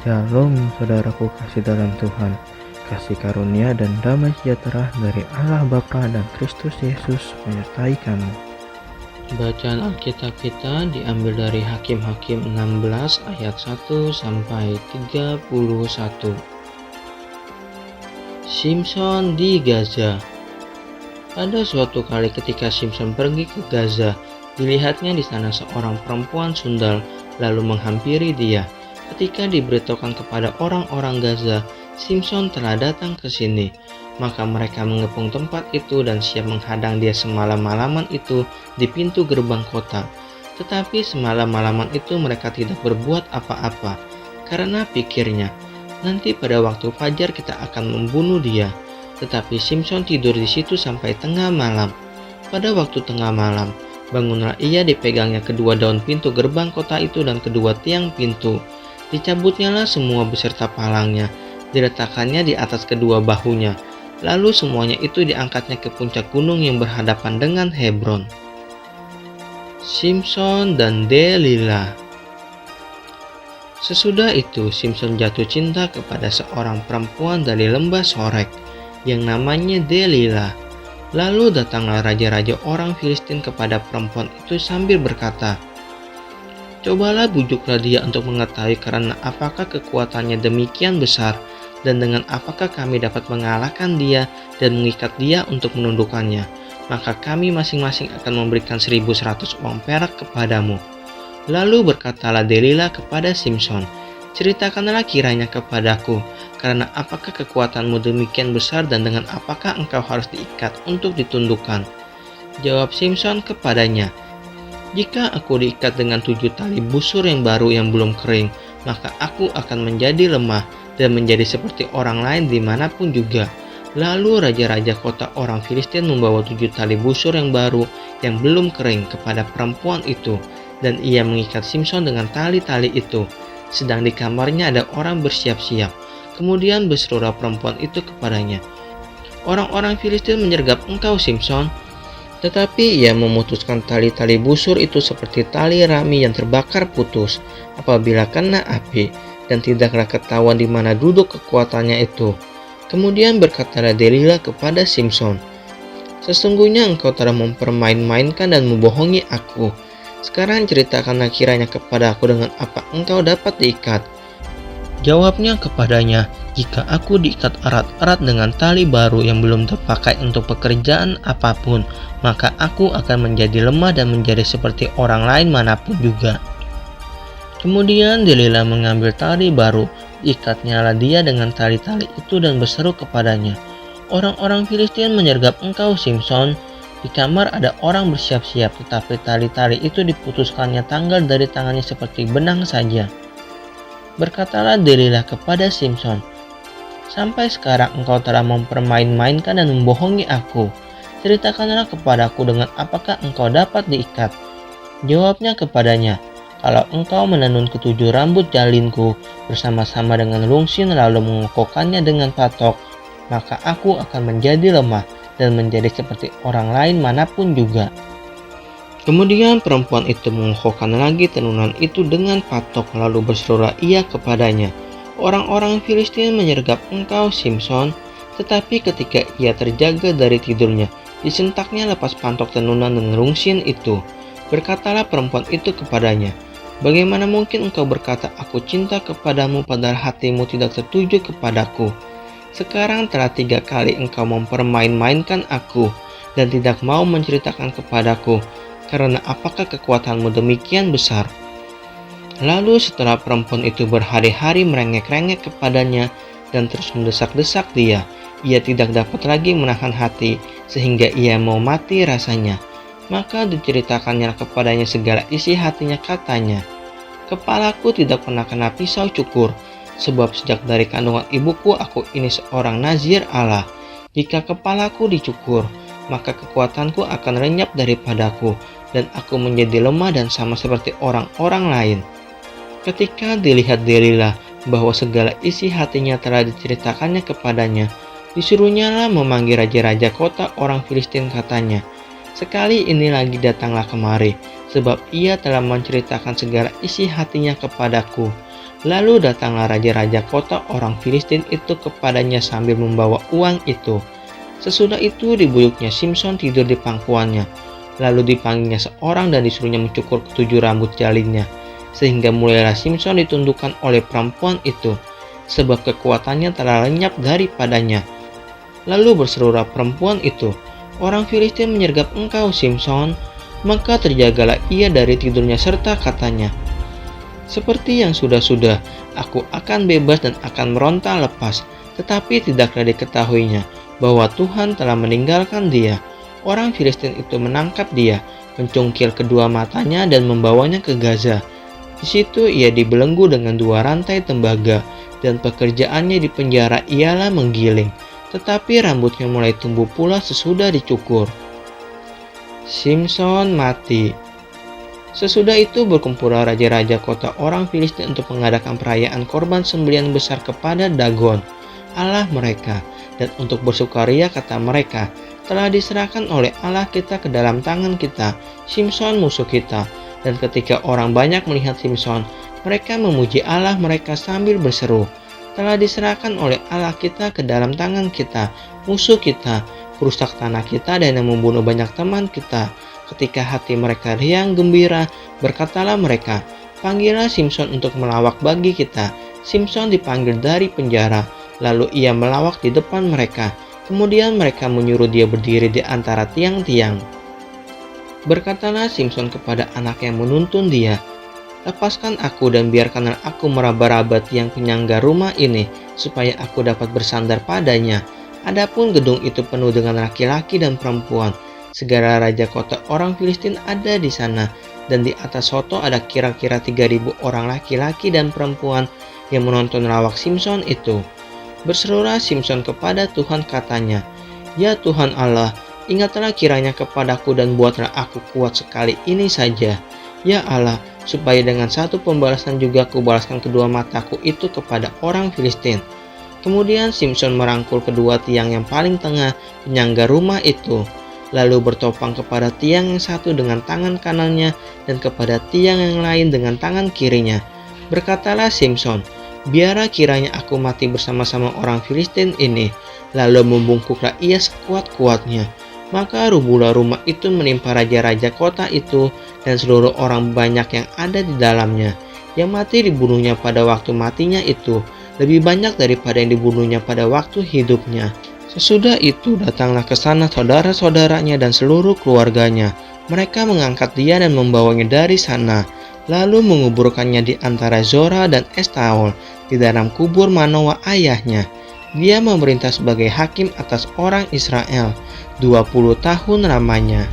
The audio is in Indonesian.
Shalom saudaraku kasih dalam Tuhan, kasih karunia dan damai sejahtera dari Allah Bapa dan Kristus Yesus menyertai kamu. Bacaan Alkitab kita diambil dari Hakim-Hakim 16 ayat 1 sampai 31. Simson di Gaza. Pada suatu kali ketika Simson pergi ke Gaza, dilihatnya di sana seorang perempuan sundal lalu menghampiri dia. Ketika diberitahukan kepada orang-orang Gaza, Simson telah datang ke sini, maka mereka mengepung tempat itu dan siap menghadang dia semalam-malaman itu di pintu gerbang kota. Tetapi semalam-malaman itu mereka tidak berbuat apa-apa, karena pikirnya, nanti pada waktu fajar kita akan membunuh dia. Tetapi Simson tidur di situ sampai tengah malam. Pada waktu tengah malam, bangunlah ia, dipegangnya kedua daun pintu gerbang kota itu dan kedua tiang pintu. Dicabutnyalah semua beserta palangnya, diletakkannya di atas kedua bahunya. Lalu semuanya itu diangkatnya ke puncak gunung yang berhadapan dengan Hebron. Simson dan Delila. Sesudah itu Simson jatuh cinta kepada seorang perempuan dari lembah Sorek yang namanya Delila. Lalu datanglah raja-raja orang Filistin kepada perempuan itu sambil berkata, "Cobalah bujuklah dia untuk mengetahui karena apakah kekuatannya demikian besar, dan dengan apakah kami dapat mengalahkan dia dan mengikat dia untuk menundukkannya. Maka kami masing-masing akan memberikan 1.100 uang perak kepadamu." Lalu berkatalah Delila kepada Simson, "Ceritakanlah kiranya kepadaku, karena apakah kekuatanmu demikian besar dan dengan apakah engkau harus diikat untuk ditundukkan?" Jawab Simson kepadanya, "Jika aku diikat dengan 7 tali busur yang baru yang belum kering, maka aku akan menjadi lemah dan menjadi seperti orang lain dimanapun juga." Lalu raja-raja kota orang Filistin membawa 7 tali busur yang baru yang belum kering kepada perempuan itu, dan ia mengikat Simson dengan tali-tali itu. Sedang di kamarnya ada orang bersiap-siap. Kemudian berserulah perempuan itu kepadanya, "Orang-orang Filistin menyergap engkau, Simson." Tetapi ia memutuskan tali-tali busur itu seperti tali rami yang terbakar putus apabila kena api, dan tidaklah ketahuan di mana duduk kekuatannya itu. Kemudian berkatalah Delila kepada Simson, "Sesungguhnya engkau telah mempermain-mainkan dan membohongi aku. Sekarang ceritakanlah kiranya kepada aku dengan apa engkau dapat diikat." Jawabnya kepadanya, "Jika aku diikat erat-erat dengan tali baru yang belum terpakai untuk pekerjaan apapun, maka aku akan menjadi lemah dan menjadi seperti orang lain manapun juga." Kemudian Delila mengambil tali baru, ikatnyalah dia dengan tali-tali itu dan berseru kepadanya, "Orang-orang Filistin menyergap engkau, Simson." Di kamar ada orang bersiap-siap, tetapi tali-tali itu diputuskannya tanggal dari tangannya seperti benang saja. Berkatalah Delila kepada Simson, "Sampai sekarang engkau telah mempermain-mainkan dan membohongi aku. Ceritakanlah kepadaku dengan apakah engkau dapat diikat." Jawabnya kepadanya, "Kalau engkau menenun ketujuh rambut jalinku bersama-sama dengan rungsin lalu mengokohkannya dengan patok, maka aku akan menjadi lemah dan menjadi seperti orang lain manapun juga." Kemudian perempuan itu mengokohkan lagi tenunan itu dengan patok, lalu berserulah ia kepadanya, "Orang-orang Filistin menyergap engkau, Simson." Tetapi ketika ia terjaga dari tidurnya, disentaknya lepas pantok tenunan dan rungsin itu. Berkatalah perempuan itu kepadanya, "Bagaimana mungkin engkau berkata, 'Aku cinta kepadamu,' padahal hatimu tidak setuju kepadaku? Sekarang telah 3 kali engkau mempermain-mainkan aku dan tidak mau menceritakan kepadaku, karena apakah kekuatanmu demikian besar?" Lalu setelah perempuan itu berhari-hari merengek-rengek kepadanya dan terus mendesak-desak dia, ia tidak dapat lagi menahan hati sehingga ia mau mati rasanya. Maka diceritakannya kepadanya segala isi hatinya, katanya, "Kepalaku tidak pernah kena pisau cukur, sebab sejak dari kandungan ibuku aku ini seorang nazir Allah. Jika kepalaku dicukur, maka kekuatanku akan lenyap daripadaku, dan aku menjadi lemah dan sama seperti orang-orang lain." Ketika dilihat Delila bahwa segala isi hatinya telah diceritakannya kepadanya, disuruhnyalah memanggil raja-raja kota orang Filistin, katanya, "Sekali ini lagi datanglah kemari, sebab ia telah menceritakan segala isi hatinya kepadaku." Lalu datanglah raja-raja kota orang Filistin itu kepadanya sambil membawa uang itu. Sesudah itu dibuyuknya Simson tidur di pangkuannya. Lalu dipanggilnya seorang dan disuruhnya mencukur ketujuh rambut jalinnya. Sehingga mulailah Simson ditundukkan oleh perempuan itu, sebab kekuatannya telah lenyap daripadanya. Lalu berserulah perempuan itu, "Orang Filistin menyergap engkau, Simson." Maka terjagalah ia dari tidurnya serta katanya, "Seperti yang sudah-sudah, aku akan bebas dan akan meronta lepas." Tetapi tidaklah diketahuinya bahwa Tuhan telah meninggalkan dia. Orang Filistin itu menangkap dia, mencungkil kedua matanya dan membawanya ke Gaza. Di situ ia dibelenggu dengan 2 rantai tembaga, dan pekerjaannya di penjara ialah menggiling. Tetapi rambutnya mulai tumbuh pula sesudah dicukur. Simson mati. Sesudah itu berkumpullah raja-raja kota orang Filistin untuk mengadakan perayaan korban sembelihan besar kepada Dagon, Allah mereka. Dan untuk bersukaria kata mereka, "Telah diserahkan oleh Allah kita ke dalam tangan kita, Simson musuh kita." Dan ketika orang banyak melihat Simson, mereka memuji Allah mereka sambil berseru, "Telah diserahkan oleh Allah kita ke dalam tangan kita, musuh kita, perusak tanah kita dan yang membunuh banyak teman kita." Ketika hati mereka riang gembira, berkatalah mereka, "Panggillah Simson untuk melawak bagi kita." Simson dipanggil dari penjara, lalu ia melawak di depan mereka. Kemudian mereka menyuruh dia berdiri di antara tiang-tiang. Berkatalah Simson kepada anak yang menuntun dia, "Lepaskan aku dan biarkanlah aku meraba-raba tiang penyangga rumah ini, supaya aku dapat bersandar padanya." Adapun gedung itu penuh dengan laki-laki dan perempuan. Segala raja kota orang Filistin ada di sana, dan di atas soto ada kira-kira 3.000 orang laki-laki dan perempuan yang menonton lawak Simson itu. Berserulah Simson kepada Tuhan katanya, "Ya Tuhan Allah, ingatlah kiranya kepadaku dan buatlah aku kuat sekali ini saja. Ya Allah, supaya dengan satu pembalasan juga kubalaskan kedua mataku itu kepada orang Filistin." Kemudian Simson merangkul kedua tiang yang paling tengah penyangga rumah itu, lalu bertopang kepada tiang yang satu dengan tangan kanannya dan kepada tiang yang lain dengan tangan kirinya. Berkatalah Simson, "Biarlah kiranya aku mati bersama-sama orang Filistin ini." Lalu membungkuklah ia sekuat-kuatnya. Maka rubuhlah rumah itu menimpa raja-raja kota itu dan seluruh orang banyak yang ada di dalamnya. Yang mati dibunuhnya pada waktu matinya itu lebih banyak daripada yang dibunuhnya pada waktu hidupnya. Sesudah itu datanglah ke sana saudara-saudaranya dan seluruh keluarganya. Mereka mengangkat dia dan membawanya dari sana, lalu menguburkannya di antara Zora dan Estaol di dalam kubur Manoah ayahnya. Dia memerintah sebagai hakim atas orang Israel 20 tahun lamanya.